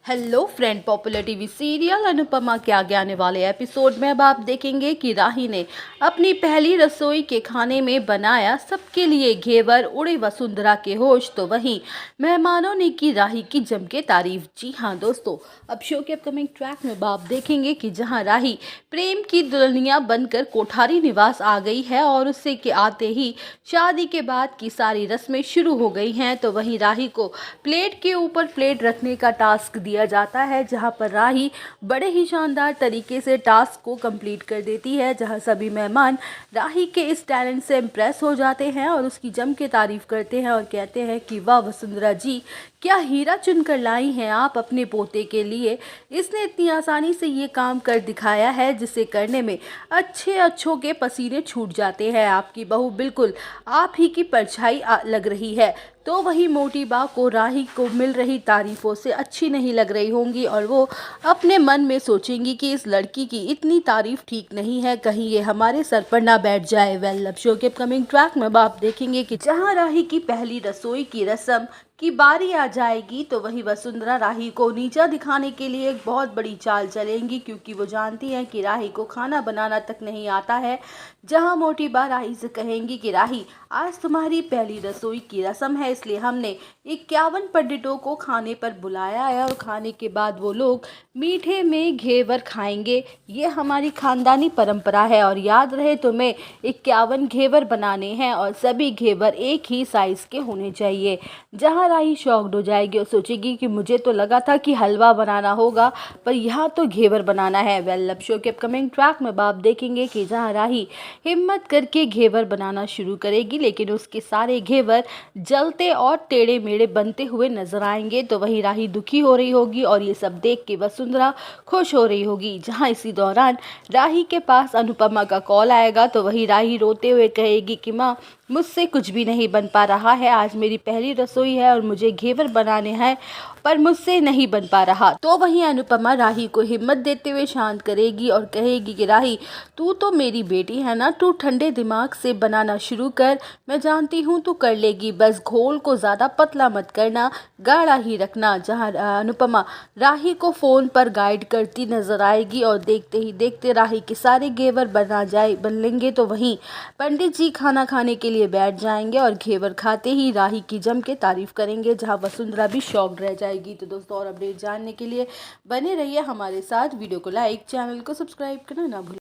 Hello friend, popular TV serial Anupama के आगे आने वाले एपिसोड में अब आप देखेंगे कि राही ने अपनी पहली रसोई के खाने में बनाया सबके लिए घेवर। उड़े वसुंधरा के होश, तो वहीं मेहमानों ने की राही की जम के तारीफ। जी हाँ दोस्तों, अब शो के अपकमिंग ट्रैक में आप देखेंगे कि जहां राही प्रेम की दुल्हनिया बनकर कोठारी निवास आ गई है और उससे के आते ही शादी के बाद की सारी रस्में शुरू हो गई हैं, तो वहीं राही को प्लेट के ऊपर प्लेट रखने का टास्क दिया जाता है, जहां पर राही बड़े ही शानदार तरीके से टास्क को कंप्लीट कर देती है, जहां सभी मेहमान राही के इस टैलेंट से इम्प्रेस हो जाते हैं और उसकी जम के तारीफ करते हैं और कहते हैं कि वाह वसुंधरा जी, क्या हीरा चुनकर लाई हैं आप अपने पोते के लिए। इसने इतनी आसानी से ये काम कर दिखाया है जिसे करने में अच्छों के पसीने छूट जाते हैं। आपकी बहू बिल्कुल आप ही की परछाई लग रही है। तो वही मोटी बा को राही को मिल रही तारीफों से अच्छी नहीं लग रही होंगी और वो अपने मन में सोचेंगी कि इस लड़की की इतनी तारीफ ठीक नहीं है, कहीं ये हमारे सर पर ना बैठ जाए। वेल, अब शो के अपकमिंग ट्रैक में आप देखेंगे कि जहां राही की पहली रसोई की रस्म की बारी आ जाएगी, तो वही वसुंधरा राही को नीचा दिखाने के लिए एक बहुत बड़ी चाल चलेंगी, क्योंकि वो जानती हैं कि राही को खाना बनाना तक नहीं आता है। जहां मोटी बा राही से कहेंगी कि राही, आज तुम्हारी पहली रसोई की रस्म है, इसलिए हमने 51 पंडितों को खाने पर बुलाया है और खाने के बाद वो लोग मीठे में घेवर खाएंगे। ये हमारी खानदानी परंपरा है और याद रहे तुम्हें 51 घेवर बनाने हैं और सभी घेवर एक ही साइज के होने चाहिए। जहां राही शॉक्ड हो जाएगी और सोचेगी कि मुझे तो लगा था कि हलवा बनाना होगा, पर यहाँ तो घेवर बनाना है। वेल, अब शो के अपकमिंग ट्रैक में आप देखेंगे कि जहाँ राही हिम्मत करके घेवर बनाना शुरू करेगी, लेकिन उसके सारे घेवर जलते और टेढ़े मेढ़े बनते हुए नजर आएंगे। तो वहीं राही दुखी हो रही होगी और ये सब देख के वसुंधरा खुश हो रही होगी। जहाँ इसी दौरान राही के पास अनुपमा का कॉल आएगा, तो वही राही रोते हुए कहेगी कि माँ, मुझसे कुछ भी नहीं बन पा रहा है, आज मेरी पहली रसोई है और मुझे घेवर बनाने हैं, पर मुझसे नहीं बन पा रहा। तो वहीं अनुपमा राही को हिम्मत देते हुए शांत करेगी और कहेगी कि राही, तू तो मेरी बेटी है ना, तू ठंडे दिमाग से बनाना शुरू कर, मैं जानती हूँ तू कर लेगी, बस घोल को ज़्यादा पतला मत करना, गाढ़ा ही रखना। जहाँ अनुपमा राही को फ़ोन पर गाइड करती नजर आएगी और देखते ही देखते राही के सारे घेवर बन लेंगे। तो वहीं पंडित जी खाना खाने के लिए बैठ जाएंगे और घेवर खाते ही राही की जम के तारीफ करेंगे, जहां वसुंधरा भी शॉक्ड रह जाएगी। तो दोस्तों, और अपडेट जानने के लिए बने रहिए हमारे साथ। वीडियो को लाइक, चैनल को सब्सक्राइब करना ना भूलें।